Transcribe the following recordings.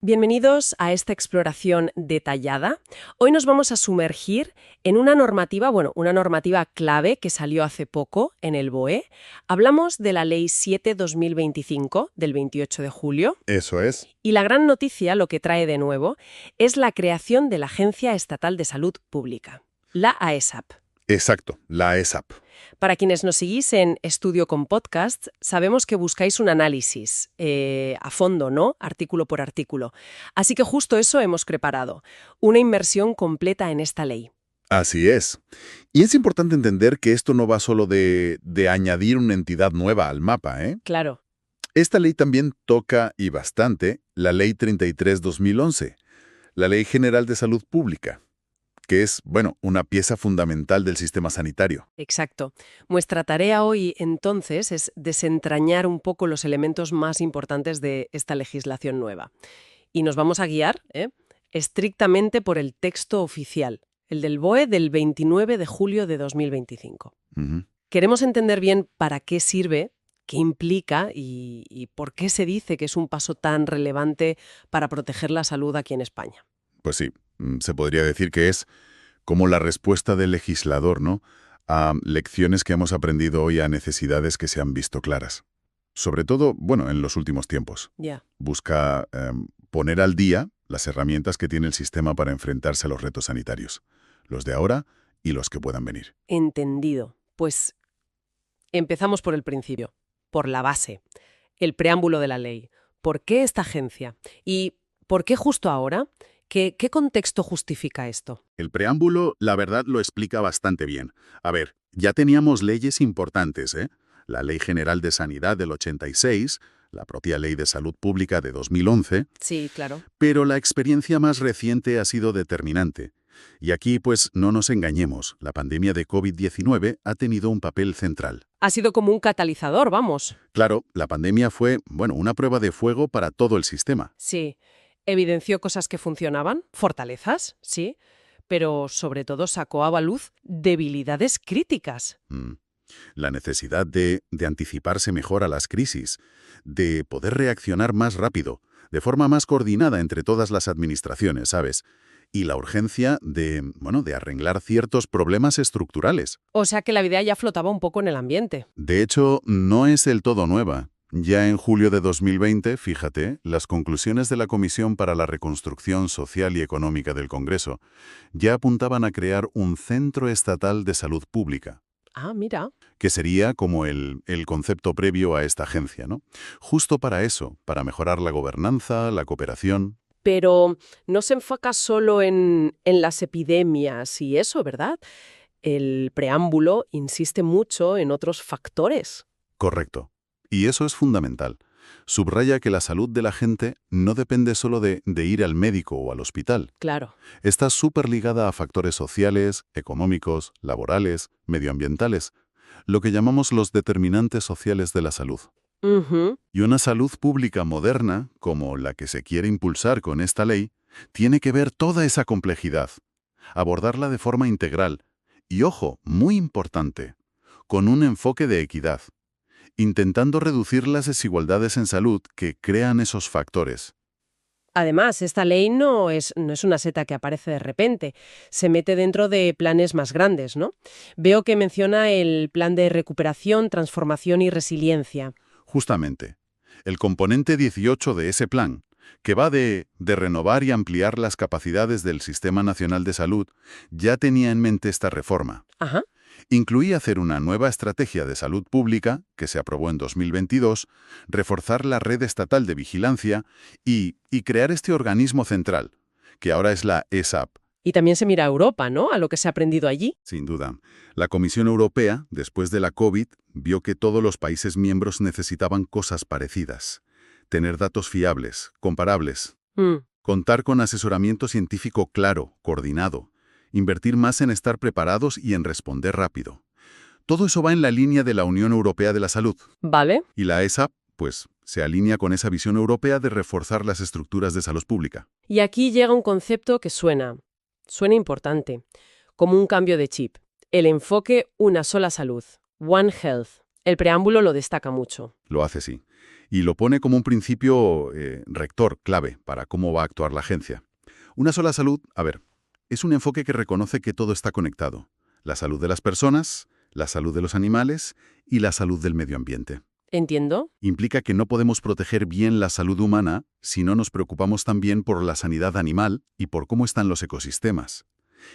Bienvenidos a esta exploración detallada. Hoy nos vamos a sumergir en una normativa, una normativa clave que salió hace poco en el BOE. Hablamos de la Ley 7/2025 del 28 de julio. Eso es. Y la gran noticia, lo que trae de nuevo, es la creación de la Agencia Estatal de Salud Pública, la AESAP. Exacto, la AESAP. Para quienes nos seguís en Estudio con Podcast, sabemos que buscáis un análisis a fondo, ¿no? Artículo por artículo. Así que justo eso hemos preparado, una inmersión completa en esta ley. Así es. Y es importante entender que esto no va solo de añadir una entidad nueva al mapa, ¿eh? Claro. Esta ley también toca, y bastante, la Ley 33/2011, la Ley General de Salud Pública, que es, una pieza fundamental del sistema sanitario. Exacto. Nuestra tarea hoy, entonces, es desentrañar un poco los elementos más importantes de esta legislación nueva. Y nos vamos a guiar, estrictamente por el texto oficial, el del BOE del 29 de julio de 2025. Ujú. Queremos entender bien para qué sirve, qué implica y por qué se dice que es un paso tan relevante para proteger la salud aquí en España. Pues sí, se podría decir que es como la respuesta del legislador, ¿no? A lecciones que hemos aprendido hoy, a necesidades que se han visto claras. Sobre todo, en los últimos tiempos. Ya. Busca poner al día las herramientas que tiene el sistema para enfrentarse a los retos sanitarios, los de ahora y los que puedan venir. Entendido. Pues empezamos por el principio, por la base, el preámbulo de la ley. ¿Por qué esta agencia? ¿Y por qué justo ahora? ¿Qué contexto justifica esto? El preámbulo, la verdad, lo explica bastante bien. A ver, ya teníamos leyes importantes, ¿eh? La Ley General de Sanidad del 86, la propia Ley de Salud Pública de 2011, Sí, claro. pero la experiencia más reciente ha sido determinante. Y aquí, pues, no nos engañemos, la pandemia de COVID-19 ha tenido un papel central. Ha sido como un catalizador, vamos. Claro, la pandemia fue, una prueba de fuego para todo el sistema. Sí. Evidenció cosas que funcionaban, fortalezas, sí, pero sobre todo sacó a la luz debilidades críticas. La necesidad de anticiparse mejor a las crisis, de poder reaccionar más rápido, de forma más coordinada entre todas las administraciones, ¿sabes? Y la urgencia de arreglar ciertos problemas estructurales. O sea que la idea ya flotaba un poco en el ambiente. De hecho, no es del todo nueva. Ya en julio de 2020, fíjate, las conclusiones de la Comisión para la Reconstrucción Social y Económica del Congreso ya apuntaban a crear un Centro Estatal de Salud Pública, Ah, mira. que sería como el concepto previo a esta agencia, ¿no? Justo para eso, para mejorar la gobernanza, la cooperación. Pero no se enfoca solo en las epidemias y eso, ¿verdad? El preámbulo insiste mucho en otros factores. Correcto. Y eso es fundamental. Subraya que la salud de la gente no depende solo de ir al médico o al hospital. Claro. Está súper ligada a factores sociales, económicos, laborales, medioambientales, lo que llamamos los determinantes sociales de la salud. Ujú. Y una salud pública moderna, como la que se quiere impulsar con esta ley, tiene que ver toda esa complejidad, abordarla de forma integral y, ojo, muy importante, con un enfoque de equidad, intentando reducir las desigualdades en salud que crean esos factores. Además, esta ley no es una seta que aparece de repente, se mete dentro de planes más grandes, ¿no? Veo que menciona el plan de recuperación, transformación y resiliencia. Justamente, el componente 18 de ese plan, que va de renovar y ampliar las capacidades del Sistema Nacional de Salud, ya tenía en mente esta reforma. Ajá. Incluía hacer una nueva estrategia de salud pública, que se aprobó en 2022, reforzar la red estatal de vigilancia y crear este organismo central, que ahora es la ESAP. Y también se mira a Europa, ¿no? A lo que se ha aprendido allí. Sin duda. La Comisión Europea, después de la COVID, vio que todos los países miembros necesitaban cosas parecidas. Tener datos fiables, comparables, Mm. contar con asesoramiento científico claro, coordinado, invertir más en estar preparados y en responder rápido. Todo eso va en la línea de la Unión Europea de la Salud. Vale. Y la ESAP, pues, se alinea con esa visión europea de reforzar las estructuras de salud pública. Y aquí llega un concepto que suena importante, como un cambio de chip. El enfoque una sola salud, One Health. El preámbulo lo destaca mucho. Lo hace sí. y lo pone como un principio rector, clave, para cómo va a actuar la agencia. Una sola salud, a ver, es un enfoque que reconoce que todo está conectado. La salud de las personas, la salud de los animales y la salud del medio ambiente. ¿Entiendo? Implica que no podemos proteger bien la salud humana si no nos preocupamos también por la sanidad animal y por cómo están los ecosistemas.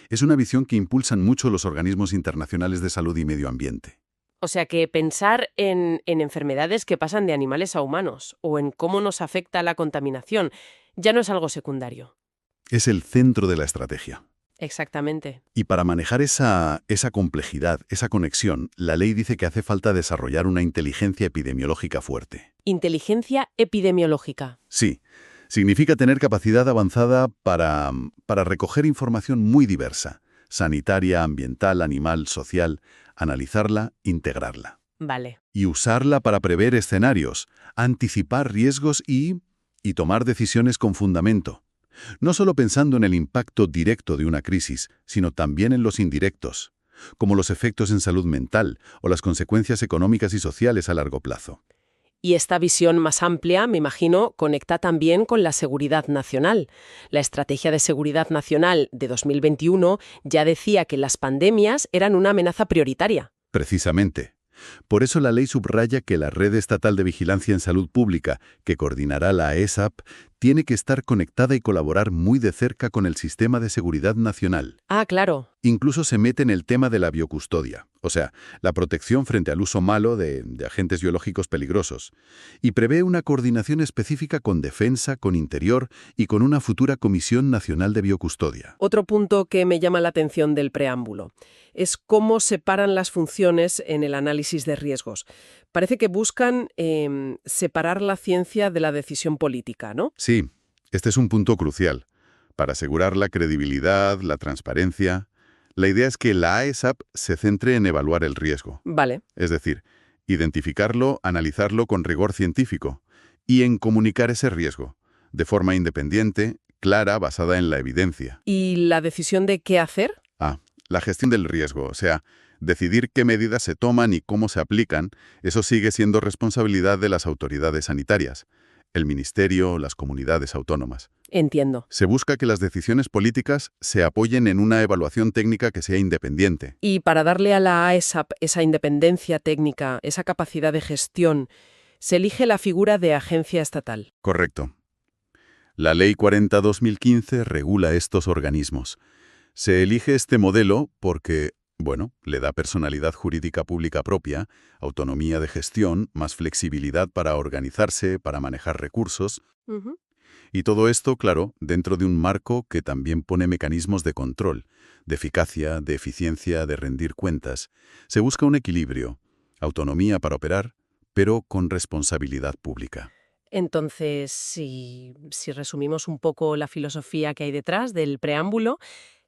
Es una visión que impulsan mucho los organismos internacionales de salud y medio ambiente. O sea que pensar en enfermedades que pasan de animales a humanos o en cómo nos afecta la contaminación ya no es algo secundario. Es el centro de la estrategia. Exactamente. Y para manejar esa complejidad, esa conexión, la ley dice que hace falta desarrollar una inteligencia epidemiológica fuerte. Inteligencia epidemiológica. Sí, significa tener capacidad avanzada para recoger información muy diversa, sanitaria, ambiental, animal, social, analizarla, integrarla. Vale. Y usarla para prever escenarios, anticipar riesgos y tomar decisiones con fundamento. No solo pensando en el impacto directo de una crisis, sino también en los indirectos, como los efectos en salud mental o las consecuencias económicas y sociales a largo plazo. Y esta visión más amplia, me imagino, conecta también con la seguridad nacional. La Estrategia de Seguridad Nacional de 2021 ya decía que las pandemias eran una amenaza prioritaria. Precisamente. Por eso la ley subraya que la Red Estatal de Vigilancia en Salud Pública, que coordinará la ESAP, tiene que estar conectada y colaborar muy de cerca con el Sistema de Seguridad Nacional. Ah, claro. Incluso se mete en el tema de la biocustodia, o sea, la protección frente al uso malo de agentes biológicos peligrosos, y prevé una coordinación específica con Defensa, con Interior y con una futura Comisión Nacional de Biocustodia. Otro punto que me llama la atención del preámbulo es cómo separan las funciones en el análisis de riesgos. Parece que buscan separar la ciencia de la decisión política, ¿no? Sí, este es un punto crucial. Para asegurar la credibilidad, la transparencia, la idea es que la AESAP se centre en evaluar el riesgo. Vale. Es decir, identificarlo, analizarlo con rigor científico y en comunicar ese riesgo, de forma independiente, clara, basada en la evidencia. ¿Y la decisión de qué hacer? La gestión del riesgo, o sea, decidir qué medidas se toman y cómo se aplican, eso sigue siendo responsabilidad de las autoridades sanitarias, el ministerio, las comunidades autónomas. Entiendo. Se busca que las decisiones políticas se apoyen en una evaluación técnica que sea independiente. Y para darle a la AESAP esa independencia técnica, esa capacidad de gestión, se elige la figura de agencia estatal. Correcto. La Ley 40/2015 regula estos organismos. Se elige este modelo porque, bueno, le da personalidad jurídica pública propia, autonomía de gestión, más flexibilidad para organizarse, para manejar recursos. Y todo esto, claro, dentro de un marco que también pone mecanismos de control, de eficacia, de eficiencia, de rendir cuentas. Se busca un equilibrio, autonomía para operar, pero con responsabilidad pública. Entonces, si resumimos un poco la filosofía que hay detrás del preámbulo,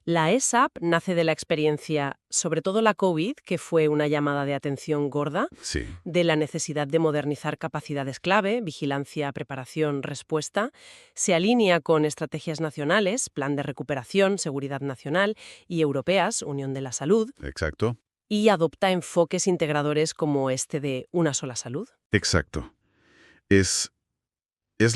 la ESAP nace de la experiencia, sobre todo la COVID, que fue una llamada de atención gorda, Sí, de la necesidad de modernizar capacidades clave, vigilancia, preparación, respuesta, se alinea con estrategias nacionales, Plan de Recuperación, Seguridad Nacional y europeas, Unión de la Salud, exacto. y adopta enfoques integradores como este de una sola salud. Exacto. Es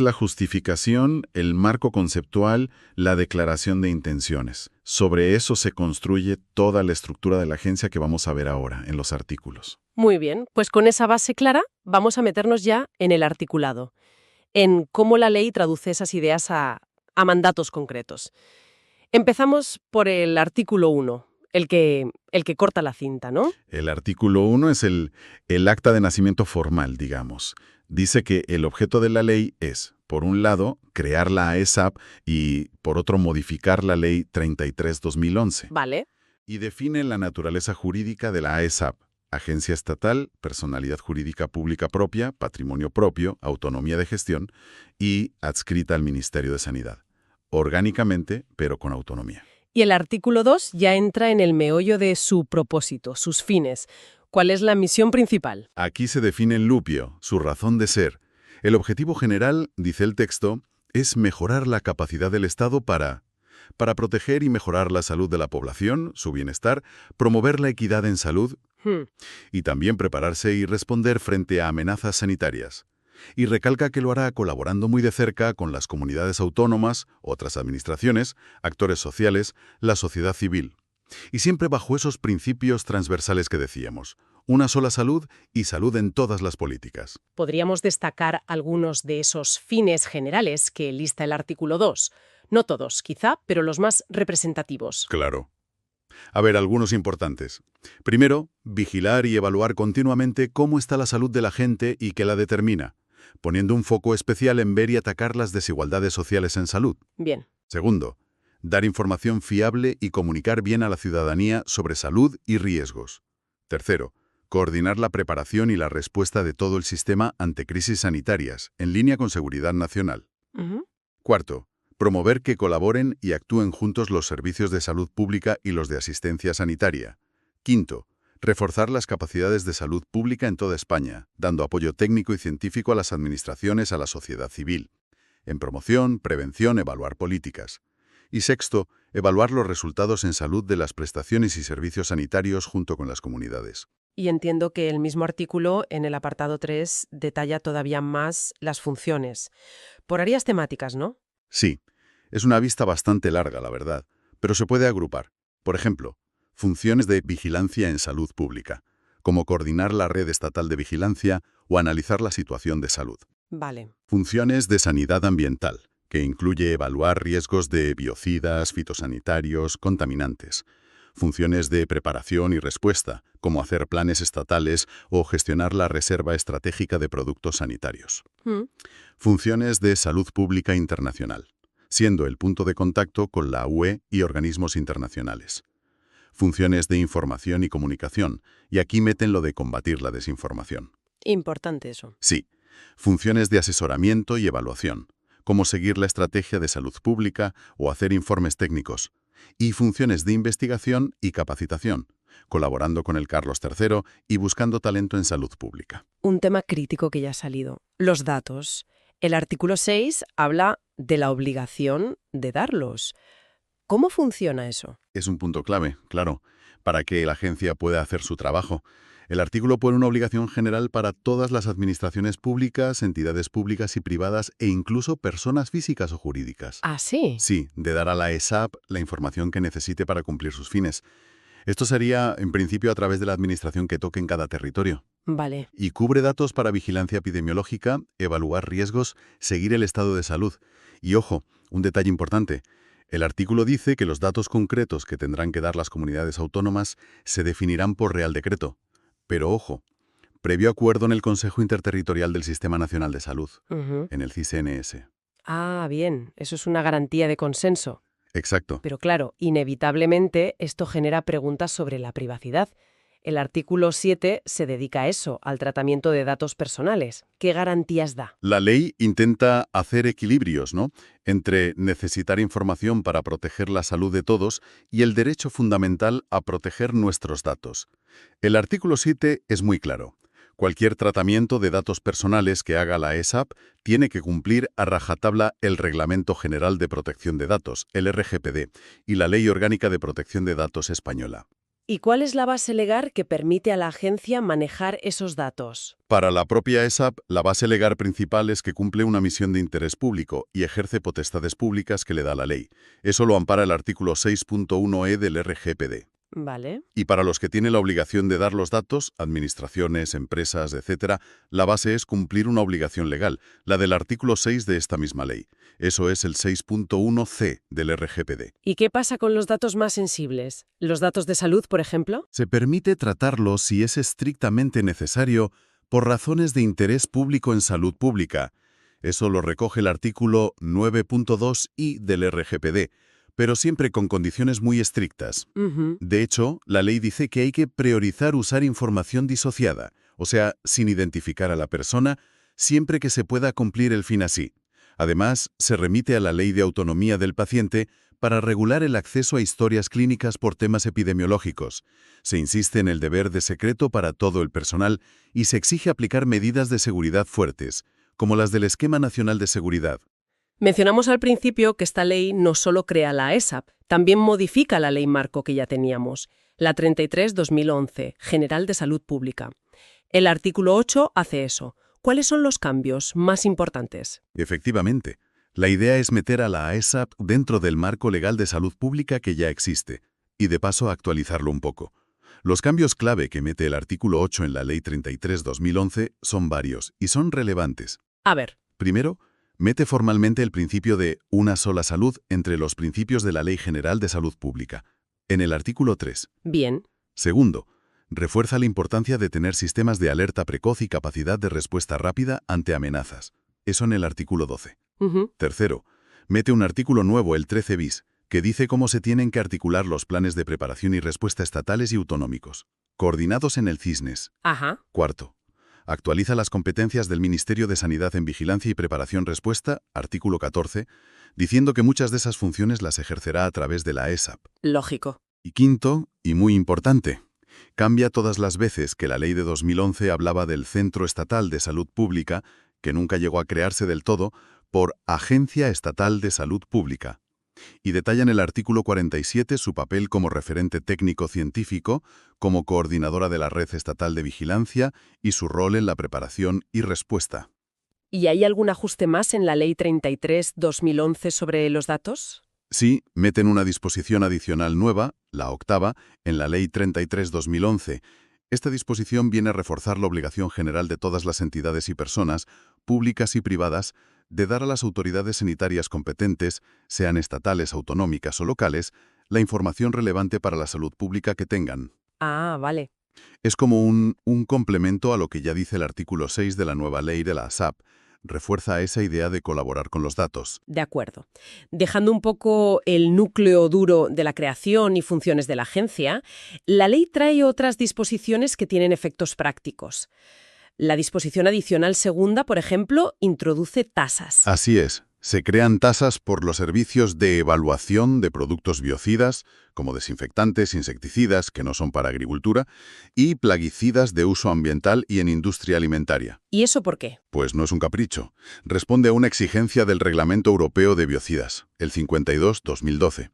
la justificación, el marco conceptual, la declaración de intenciones. Sobre eso se construye toda la estructura de la agencia que vamos a ver ahora en los artículos. Muy bien, pues con esa base clara vamos a meternos ya en el articulado, en cómo la ley traduce esas ideas a mandatos concretos. Empezamos por el artículo 1, el que corta la cinta, ¿no? El artículo 1 es el acta de nacimiento formal, digamos. Dice que el objeto de la ley es, por un lado, crear la AESAP y, por otro, modificar la Ley 33/2011. Vale. Y define la naturaleza jurídica de la AESAP. Agencia estatal, personalidad jurídica pública propia, patrimonio propio, autonomía de gestión y adscrita al Ministerio de Sanidad. Orgánicamente, pero con autonomía. Y el artículo 2 ya entra en el meollo de su propósito, sus fines. ¿Cuál es la misión principal? Aquí se define en lupio, su razón de ser. El objetivo general, dice el texto, es mejorar la capacidad del Estado para proteger y mejorar la salud de la población, su bienestar, promover la equidad en salud y también prepararse y responder frente a amenazas sanitarias. Y recalca que lo hará colaborando muy de cerca con las comunidades autónomas, otras administraciones, actores sociales, la sociedad civil. Y siempre bajo esos principios transversales que decíamos. Una sola salud y salud en todas las políticas. Podríamos destacar algunos de esos fines generales que lista el artículo 2. No todos, quizá, pero los más representativos. Claro. A ver, algunos importantes. Primero, vigilar y evaluar continuamente cómo está la salud de la gente y qué la determina, poniendo un foco especial en ver y atacar las desigualdades sociales en salud. Bien. Segundo, dar información fiable y comunicar bien a la ciudadanía sobre salud y riesgos. Tercero, coordinar la preparación y la respuesta de todo el sistema ante crisis sanitarias, en línea con seguridad nacional. Ujú. Cuarto, promover que colaboren y actúen juntos los servicios de salud pública y los de asistencia sanitaria. Quinto, reforzar las capacidades de salud pública en toda España, dando apoyo técnico y científico a las administraciones, a la sociedad civil. En promoción, prevención, evaluar políticas. Y sexto, evaluar los resultados en salud de las prestaciones y servicios sanitarios junto con las comunidades. Y entiendo que el mismo artículo, en el apartado 3, detalla todavía más las funciones. Por áreas temáticas, ¿no? Sí, es una vista bastante larga, la verdad, pero se puede agrupar. Por ejemplo, funciones de vigilancia en salud pública, como coordinar la red estatal de vigilancia o analizar la situación de salud. Vale. Funciones de sanidad ambiental, que incluye evaluar riesgos de biocidas, fitosanitarios, contaminantes. Funciones de preparación y respuesta, como hacer planes estatales o gestionar la reserva estratégica de productos sanitarios. Mm. Funciones de salud pública internacional, siendo el punto de contacto con la UE y organismos internacionales. Funciones de información y comunicación, y aquí meten lo de combatir la desinformación. Importante eso. Sí, funciones de asesoramiento y evaluación, como seguir la estrategia de salud pública o hacer informes técnicos. Y funciones de investigación y capacitación, colaborando con el Carlos III y buscando talento en salud pública. Un tema crítico que ya ha salido. Los datos. El artículo 6 habla de la obligación de darlos. ¿Cómo funciona eso? Es un punto clave, claro, para que la agencia pueda hacer su trabajo. El artículo pone una obligación general para todas las administraciones públicas, entidades públicas y privadas e incluso personas físicas o jurídicas. ¿Ah, sí? Sí, de dar a la ESAP la información que necesite para cumplir sus fines. Esto sería, en principio, a través de la administración que toque en cada territorio. Vale. Y cubre datos para vigilancia epidemiológica, evaluar riesgos, seguir el estado de salud. Y ojo, un detalle importante. El artículo dice que los datos concretos que tendrán que dar las comunidades autónomas se definirán por Real Decreto. Pero ojo, previo acuerdo en el Consejo Interterritorial del Sistema Nacional de Salud, Ujú. en el CISNS. Ah, bien. Eso es una garantía de consenso. Exacto. Pero claro, inevitablemente esto genera preguntas sobre la privacidad. El artículo 7 se dedica a eso, al tratamiento de datos personales. ¿Qué garantías da? La ley intenta hacer equilibrios, ¿no?, entre necesitar información para proteger la salud de todos y el derecho fundamental a proteger nuestros datos. El artículo 7 es muy claro. Cualquier tratamiento de datos personales que haga la ESAP tiene que cumplir a rajatabla el Reglamento General de Protección de Datos, el RGPD, y la Ley Orgánica de Protección de Datos española. ¿Y cuál es la base legal que permite a la agencia manejar esos datos? Para la propia ESAP, la base legal principal es que cumple una misión de interés público y ejerce potestades públicas que le da la ley. Eso lo ampara el artículo 6.1e del RGPD. Vale. Y para los que tienen la obligación de dar los datos, administraciones, empresas, etc., la base es cumplir una obligación legal, la del artículo 6 de esta misma ley. Eso es el 6.1c del RGPD. ¿Y qué pasa con los datos más sensibles? ¿Los datos de salud, por ejemplo? Se permite tratarlos si es estrictamente necesario por razones de interés público en salud pública. Eso lo recoge el artículo 9.2i del RGPD, pero siempre con condiciones muy estrictas. Ujú. De hecho, la ley dice que hay que priorizar usar información disociada, o sea, sin identificar a la persona, siempre que se pueda cumplir el fin así. Además, se remite a la Ley de Autonomía del Paciente para regular el acceso a historias clínicas por temas epidemiológicos. Se insiste en el deber de secreto para todo el personal y se exige aplicar medidas de seguridad fuertes, como las del Esquema Nacional de Seguridad. Mencionamos al principio que esta ley no solo crea la ESAP, también modifica la ley marco que ya teníamos, la 33/2011, General de Salud Pública. El artículo 8 hace eso. ¿cuáles son los cambios más importantes? Efectivamente, la idea es meter a la AESAP dentro del marco legal de salud pública que ya existe, y de paso actualizarlo un poco. Los cambios clave que mete el artículo 8 en la Ley 33/2011 son varios y son relevantes. A ver. Primero, mete formalmente el principio de una sola salud entre los principios de la Ley General de Salud Pública, en el artículo 3. Bien. Segundo, refuerza la importancia de tener sistemas de alerta precoz y capacidad de respuesta rápida ante amenazas. Eso en el artículo 12. Ujú. Tercero, mete un artículo nuevo, el 13 bis, que dice cómo se tienen que articular los planes de preparación y respuesta estatales y autonómicos, coordinados en el CISNES. Ajá. Cuarto, actualiza las competencias del Ministerio de Sanidad en Vigilancia y Preparación-Respuesta, artículo 14, diciendo que muchas de esas funciones las ejercerá a través de la AESAP. Lógico. Y quinto, y muy importante, cambia todas las veces que la ley de 2011 hablaba del Centro Estatal de Salud Pública, que nunca llegó a crearse del todo, por Agencia Estatal de Salud Pública. Y detalla en el artículo 47 su papel como referente técnico-científico, como coordinadora de la Red Estatal de Vigilancia y su rol en la preparación y respuesta. ¿Y hay algún ajuste más en la Ley 33/2011 sobre los datos? Sí, meten una disposición adicional nueva, la octava, en la Ley 33/2011. Esta disposición viene a reforzar la obligación general de todas las entidades y personas, públicas y privadas, de dar a las autoridades sanitarias competentes, sean estatales, autonómicas o locales, la información relevante para la salud pública que tengan. Ah, vale. Es como un complemento a lo que ya dice el artículo 6 de la nueva ley de la ASAP. Refuerza esa idea de colaborar con los datos. De acuerdo. Dejando un poco el núcleo duro de la creación y funciones de la agencia, la ley trae otras disposiciones que tienen efectos prácticos. La disposición adicional segunda, por ejemplo, introduce tasas. Así es. Se crean tasas por los servicios de evaluación de productos biocidas, como desinfectantes, insecticidas, que no son para agricultura, y plaguicidas de uso ambiental y en industria alimentaria. ¿Y eso por qué? Pues no es un capricho. Responde a una exigencia del Reglamento Europeo de Biocidas, el 52/2012.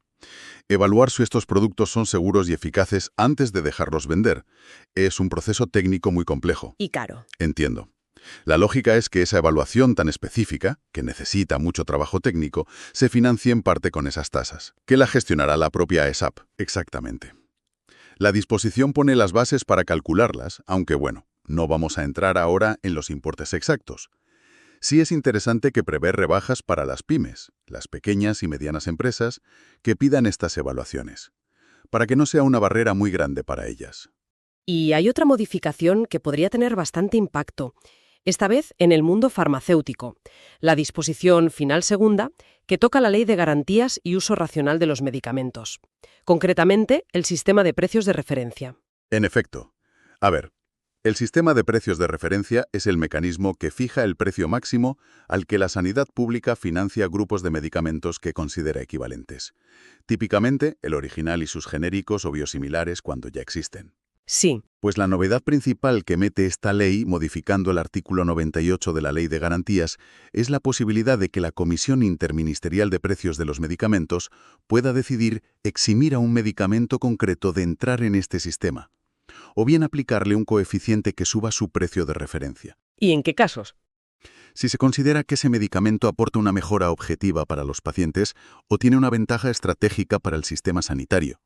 Evaluar si estos productos son seguros y eficaces antes de dejarlos vender. Es un proceso técnico muy complejo. Y caro. Entiendo. La lógica es que esa evaluación tan específica, que necesita mucho trabajo técnico, se financie en parte con esas tasas, que la gestionará la propia AESAP. Exactamente. La disposición pone las bases para calcularlas, aunque bueno, no vamos a entrar ahora en los importes exactos. Sí es interesante que prevé rebajas para las pymes, las pequeñas y medianas empresas, que pidan estas evaluaciones, para que no sea una barrera muy grande para ellas. Y hay otra modificación que podría tener bastante impacto, esta vez en el mundo farmacéutico, la disposición final segunda, que toca la Ley de Garantías y Uso Racional de los Medicamentos, concretamente el sistema de precios de referencia. En efecto. A ver, el sistema de precios de referencia es el mecanismo que fija el precio máximo al que la sanidad pública financia grupos de medicamentos que considera equivalentes. Típicamente, el original y sus genéricos o biosimilares cuando ya existen. Sí. Pues la novedad principal que mete esta ley, modificando el artículo 98 de la Ley de Garantías, es la posibilidad de que la Comisión Interministerial de Precios de los Medicamentos pueda decidir eximir a un medicamento concreto de entrar en este sistema, o bien aplicarle un coeficiente que suba su precio de referencia. ¿Y en qué casos? Si se considera que ese medicamento aporta una mejora objetiva para los pacientes o tiene una ventaja estratégica para el sistema sanitario.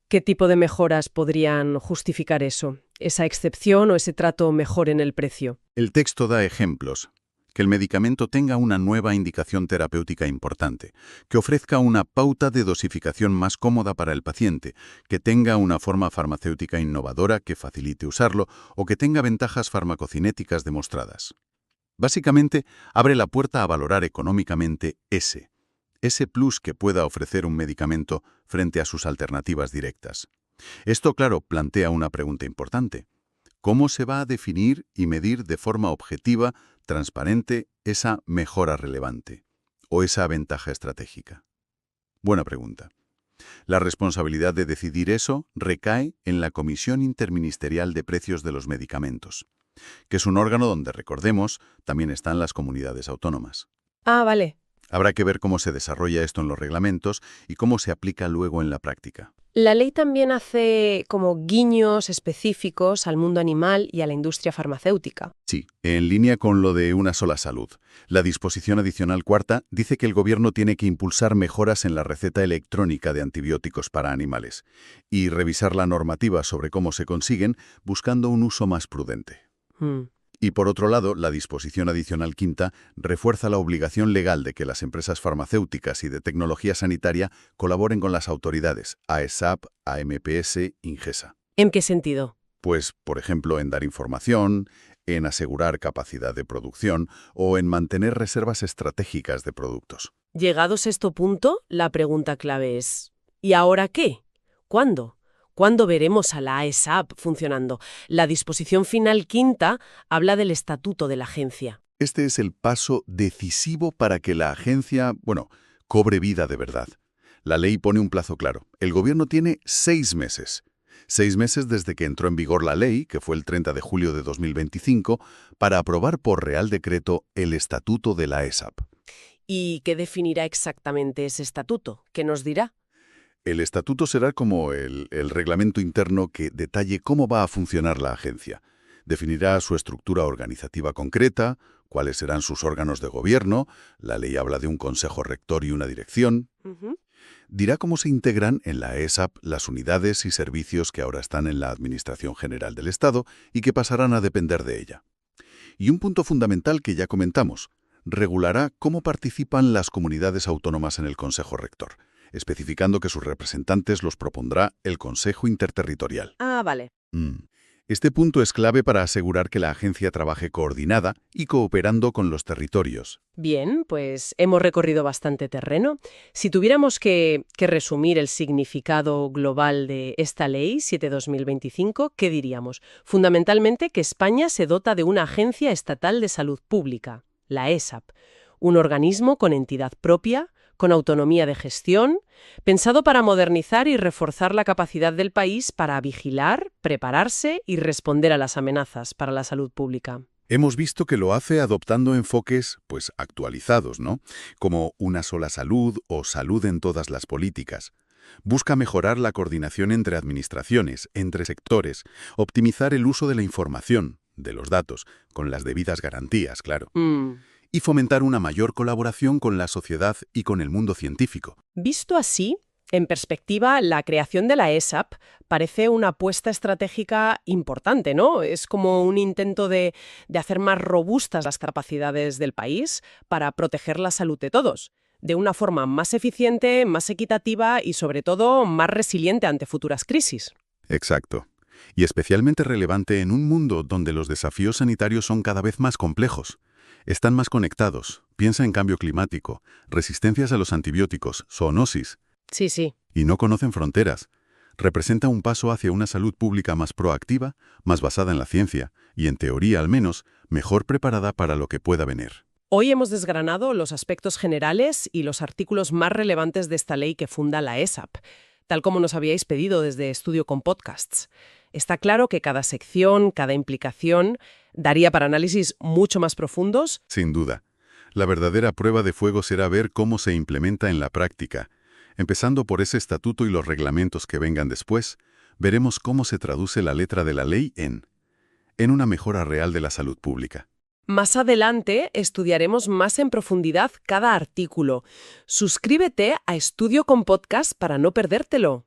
¿Qué tipo de mejoras podrían justificar eso? ¿Esa excepción o ese trato mejor en el precio? El texto da ejemplos. Que el medicamento tenga una nueva indicación terapéutica importante, que ofrezca una pauta de dosificación más cómoda para el paciente, que tenga una forma farmacéutica innovadora que facilite usarlo o que tenga ventajas farmacocinéticas demostradas. Básicamente, abre la puerta a valorar económicamente ese plus que pueda ofrecer un medicamento frente a sus alternativas directas. Esto, claro, plantea una pregunta importante. ¿Cómo se va a definir y medir de forma objetiva, transparente, esa mejora relevante o esa ventaja estratégica? Buena pregunta. La responsabilidad de decidir eso recae en la Comisión Interministerial de Precios de los Medicamentos, que es un órgano donde, recordemos, también están las comunidades autónomas. Ah, vale. Habrá que ver cómo se desarrolla esto en los reglamentos y cómo se aplica luego en la práctica. La ley también hace como guiños específicos al mundo animal y a la industria farmacéutica. Sí, en línea con lo de una sola salud. La disposición adicional cuarta dice que el gobierno tiene que impulsar mejoras en la receta electrónica de antibióticos para animales y revisar la normativa sobre cómo se consiguen buscando un uso más prudente. Mm. Y por otro lado, la disposición adicional quinta refuerza la obligación legal de que las empresas farmacéuticas y de tecnología sanitaria colaboren con las autoridades, AESAP, AMPS, Ingesa. ¿En qué sentido? Pues, por ejemplo, en dar información, en asegurar capacidad de producción o en mantener reservas estratégicas de productos. Llegados a este punto, la pregunta clave es ¿y ahora qué? ¿Cuándo? ¿Cuándo veremos a la AESAP funcionando? La disposición final quinta habla del estatuto de la agencia. Este es el paso decisivo para que la agencia, cobre vida de verdad. La ley pone un plazo claro. El gobierno tiene 6 meses. 6 meses desde que entró en vigor la ley, que fue el 30 de julio de 2025, para aprobar por Real Decreto el estatuto de la AESAP. ¿Y qué definirá exactamente ese estatuto? ¿Qué nos dirá? El estatuto será como el reglamento interno que detalle cómo va a funcionar la agencia. Definirá su estructura organizativa concreta, cuáles serán sus órganos de gobierno, la ley habla de un consejo rector y una dirección. Ujú. Dirá cómo se integran en la AESAP las unidades y servicios que ahora están en la Administración General del Estado y que pasarán a depender de ella. Y un punto fundamental que ya comentamos, regulará cómo participan las comunidades autónomas en el Consejo Rector, especificando que sus representantes los propondrá el Consejo Interterritorial. Ah, vale. Este punto es clave para asegurar que la agencia trabaje coordinada y cooperando con los territorios. Bien, pues hemos recorrido bastante terreno. Si tuviéramos que resumir el significado global de esta ley 7/2025, ¿qué diríamos? Fundamentalmente que España se dota de una agencia estatal de salud pública, la ESAP, un organismo con entidad propia, con autonomía de gestión, pensado para modernizar y reforzar la capacidad del país para vigilar, prepararse y responder a las amenazas para la salud pública. Hemos visto que lo hace adoptando enfoques, actualizados, ¿no? Como una sola salud o salud en todas las políticas. Busca mejorar la coordinación entre administraciones, entre sectores, optimizar el uso de la información, de los datos, con las debidas garantías, claro. Y fomentar una mayor colaboración con la sociedad y con el mundo científico. Visto así, en perspectiva, la creación de la ESAP parece una apuesta estratégica importante, ¿no? Es como un intento de hacer más robustas las capacidades del país para proteger la salud de todos, de una forma más eficiente, más equitativa y, sobre todo, más resiliente ante futuras crisis. Exacto. Y especialmente relevante en un mundo donde los desafíos sanitarios son cada vez más complejos. Están más conectados. Piensa en cambio climático, resistencias a los antibióticos, zoonosis. Sí, sí. Y no conocen fronteras. Representa un paso hacia una salud pública más proactiva, más basada en la ciencia y, en teoría al menos, mejor preparada para lo que pueda venir. Hoy hemos desgranado los aspectos generales y los artículos más relevantes de esta ley que funda la ESAP, tal como nos habíais pedido desde Estudio con Podcasts. Está claro que cada sección, cada implicación, daría para análisis mucho más profundos. Sin duda. La verdadera prueba de fuego será ver cómo se implementa en la práctica. Empezando por ese estatuto y los reglamentos que vengan después, veremos cómo se traduce la letra de la ley en una mejora real de la salud pública. Más adelante estudiaremos más en profundidad cada artículo. Suscríbete a Estudio con Podcast para no perdértelo.